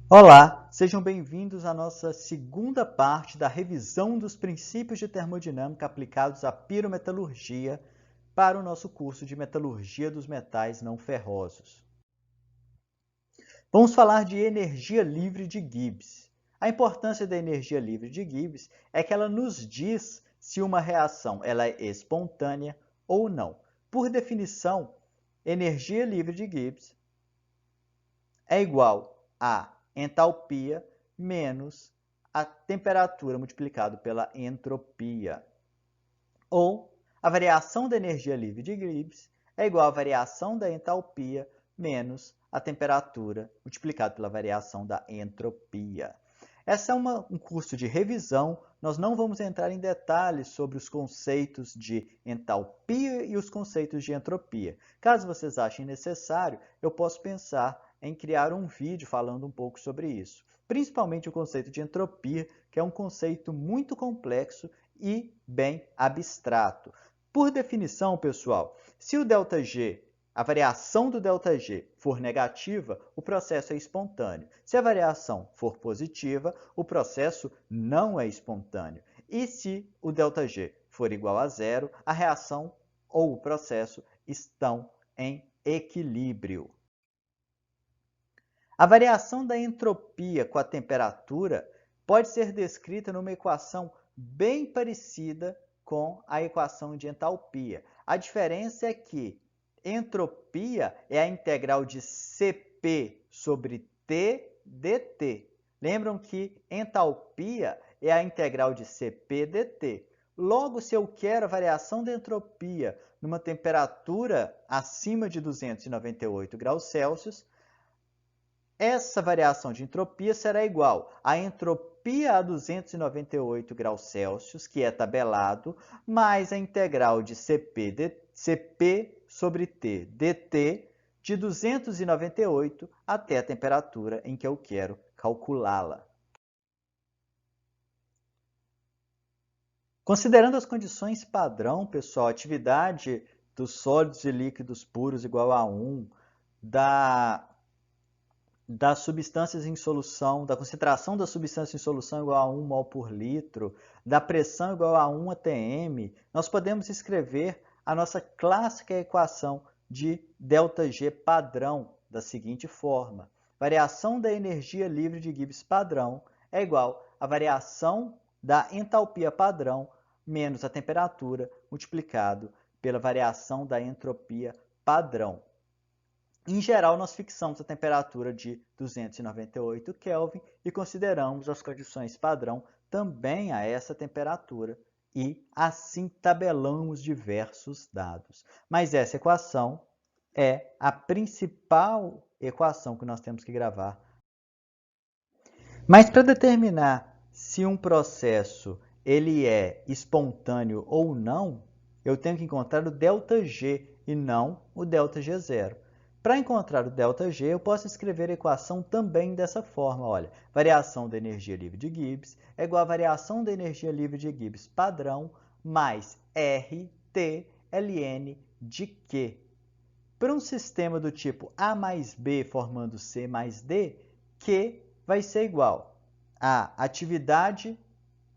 Olá, sejam bem-vindos à nossa segunda parte da revisão dos princípios de termodinâmica aplicados à pirometalurgia para o nosso curso de Metalurgia dos Metais Não Ferrosos. Vamos falar de energia livre de Gibbs. A importância da energia livre de Gibbs é que ela nos diz se uma reação ela é espontânea ou não. Por definição, energia livre de Gibbs é igual a entalpia menos a temperatura multiplicado pela entropia. Ou a variação da energia livre de Gibbs é igual à variação da entalpia menos a temperatura multiplicado pela variação da entropia. Esse é um curso de revisão, nós não vamos entrar em detalhes sobre os conceitos de entalpia e os conceitos de entropia. Caso vocês achem necessário, eu posso pensar em criar um vídeo falando um pouco sobre isso. Principalmente o conceito de entropia, que é um conceito muito complexo e bem abstrato. Por definição, pessoal, se o ΔG, a variação do ΔG, for negativa, o processo é espontâneo. Se a variação for positiva, o processo não é espontâneo. E se o ΔG for igual a zero, a reação ou o processo estão em equilíbrio. A variação da entropia com a temperatura pode ser descrita numa equação bem parecida com a equação de entalpia. A diferença é que entropia é a integral de Cp sobre T dt. Lembram que entalpia é a integral de Cp dt. Logo, se eu quero a variação da entropia numa temperatura acima de 298 graus Celsius, essa variação de entropia será igual à entropia a 298 graus Celsius, que é tabelado, mais a integral de Cp sobre T dt de 298 até a temperatura em que eu quero calculá-la. Considerando as condições padrão, pessoal, a atividade dos sólidos e líquidos puros igual a 1, das substâncias em solução, da concentração da substância em solução igual a 1 mol por litro, da pressão igual a 1 atm, nós podemos escrever a nossa clássica equação de ΔG padrão da seguinte forma. Variação da energia livre de Gibbs padrão é igual à variação da entalpia padrão menos a temperatura multiplicado pela variação da entropia padrão. Em geral, nós fixamos a temperatura de 298 Kelvin e consideramos as condições padrão também a essa temperatura e assim tabelamos diversos dados. Mas essa equação é a principal equação que nós temos que gravar. Mas para determinar se um processo ele é espontâneo ou não, eu tenho que encontrar o ΔG e não o ΔG0. Para encontrar o ΔG, eu posso escrever a equação também dessa forma. Olha, variação da energia livre de Gibbs é igual a variação da energia livre de Gibbs padrão mais RT ln de Q. Para um sistema do tipo A mais B formando C mais D, Q vai ser igual a atividade,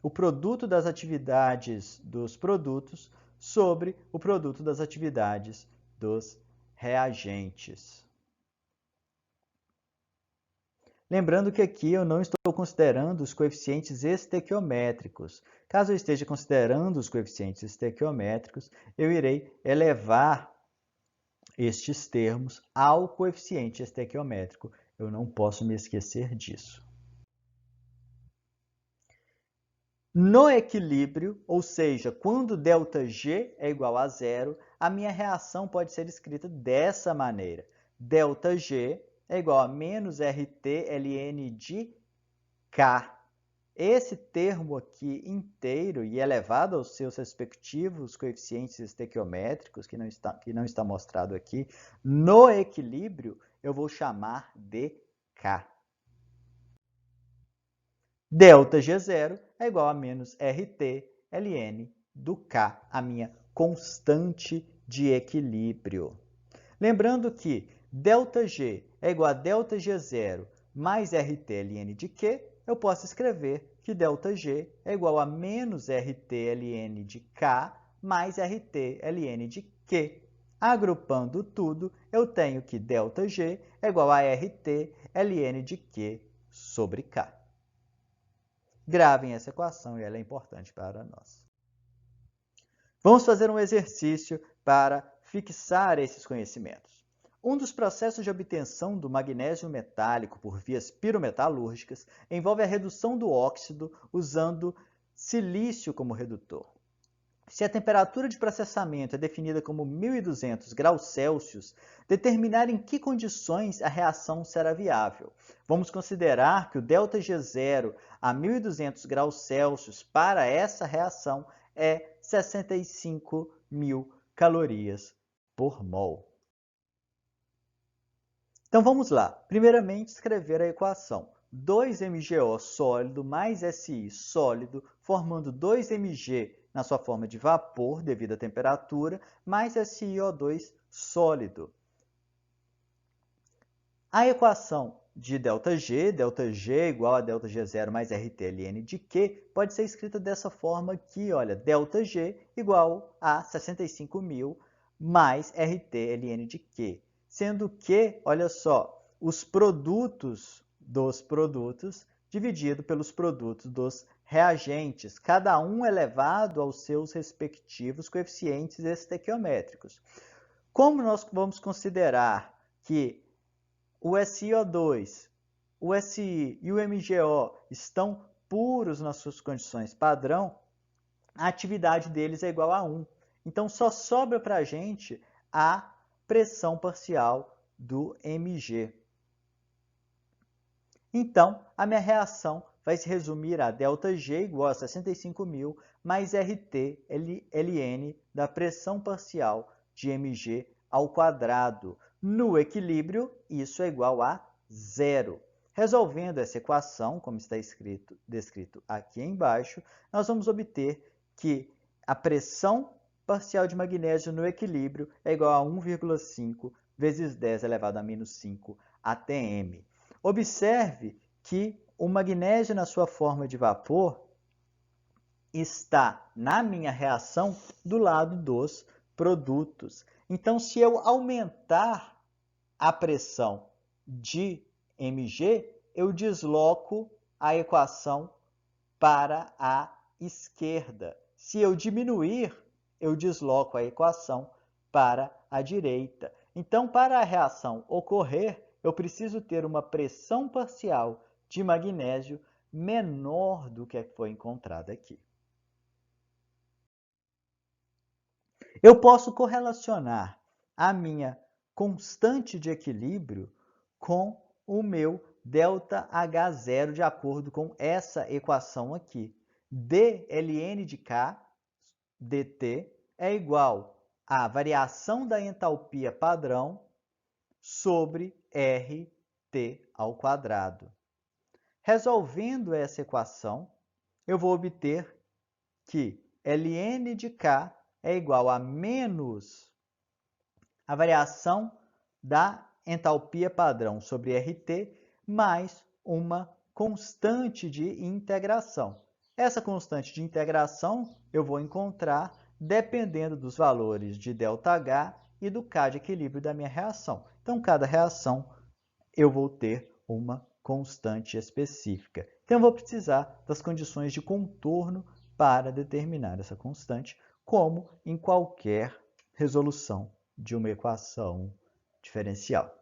o produto das atividades dos produtos sobre o produto das atividades dos reagentes. Lembrando que aqui eu não estou considerando os coeficientes estequiométricos. Caso eu esteja considerando os coeficientes estequiométricos, eu irei elevar estes termos ao coeficiente estequiométrico. Eu não posso me esquecer disso. No equilíbrio, ou seja, quando ΔG é igual a zero, a minha reação pode ser escrita dessa maneira. ΔG é igual a menos RT ln de K. Esse termo aqui inteiro e elevado aos seus respectivos coeficientes estequiométricos, que não está mostrado aqui, no equilíbrio, eu vou chamar de K. ΔG0 é igual a menos RT ln do K, a minha constante de equilíbrio. Lembrando que ΔG é igual a ΔG0 mais RT ln de Q, eu posso escrever que ΔG é igual a menos RT ln de K mais RT ln de Q. Agrupando tudo, eu tenho que ΔG é igual a RT ln de Q sobre K. Gravem essa equação e ela é importante para nós. Vamos fazer um exercício para fixar esses conhecimentos. Um dos processos de obtenção do magnésio metálico por vias pirometalúrgicas envolve a redução do óxido usando silício como redutor. Se a temperatura de processamento é definida como 1200 graus Celsius, determinar em que condições a reação será viável. Vamos considerar que o ΔG0 a 1200 graus Celsius para essa reação é 65.000 calorias por mol. Então vamos lá. Primeiramente, escrever a equação. 2MgO sólido mais Si sólido, formando 2Mg na sua forma de vapor devido à temperatura, mais SiO2 sólido. A equação de ΔG é igual a ΔG0 mais RT ln de Q, pode ser escrita dessa forma aqui, olha, ΔG igual a 65.000 mais RT ln de Q. Sendo que, olha só, os produtos dos produtos dividido pelos produtos dos reagentes, cada um elevado aos seus respectivos coeficientes estequiométricos. Como nós vamos considerar que o SiO2, o Si e o MgO estão puros nas suas condições padrão, a atividade deles é igual a 1. Então, só sobra para a gente a pressão parcial do Mg. Então, a minha reação vai se resumir a ΔG igual a 65.000 mais RT ln da pressão parcial de Mg ao quadrado. No equilíbrio, isso é igual a 0. Resolvendo essa equação, como está descrito aqui embaixo, nós vamos obter que a pressão parcial de magnésio no equilíbrio é igual a 1,5 vezes 10 elevado a menos 5 atm. Observe que o magnésio na sua forma de vapor está, na minha reação, do lado dos produtos. Então, se eu aumentar a pressão de Mg, eu desloco a equação para a esquerda. Se eu diminuir, eu desloco a equação para a direita. Então, para a reação ocorrer, eu preciso ter uma pressão parcial de magnésio menor do que foi encontrada aqui. Eu posso correlacionar a minha constante de equilíbrio com o meu ΔH0 de acordo com essa equação aqui. d ln de K dt é igual à variação da entalpia padrão sobre RT ao quadrado. Resolvendo essa equação, eu vou obter que ln de K é igual a menos a variação da entalpia padrão sobre RT mais uma constante de integração. Essa constante de integração eu vou encontrar dependendo dos valores de ΔH e do K de equilíbrio da minha reação. Então, cada reação eu vou ter uma constante específica. Então, eu vou precisar das condições de contorno para determinar essa constante, como em qualquer resolução de uma equação diferencial.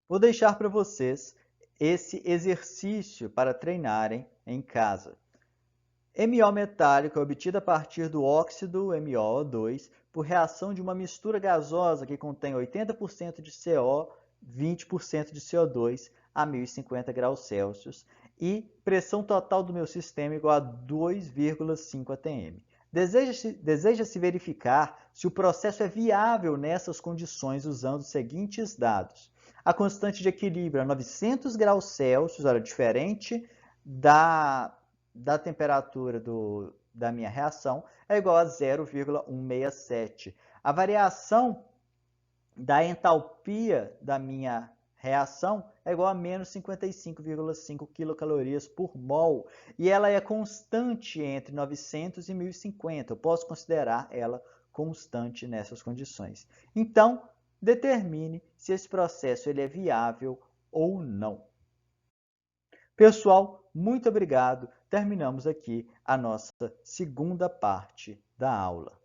Vou deixar para vocês esse exercício para treinarem em casa. MO metálico é obtido a partir do óxido MoO2 por reação de uma mistura gasosa que contém 80% de CO, 20% de CO2 a 1050 graus Celsius e pressão total do meu sistema igual a 2,5 atm. Deseja-se verificar se o processo é viável nessas condições usando os seguintes dados. A constante de equilíbrio é 900 graus Celsius, olha, diferente da temperatura da minha reação, é igual a 0,167. A variação da entalpia da minha reação é igual a menos 55,5 quilocalorias por mol e ela é constante entre 900 e 1050. Eu posso considerar ela constante nessas condições. Então, determine se esse processo ele é viável ou não. Pessoal, muito obrigado. Terminamos aqui a nossa segunda parte da aula.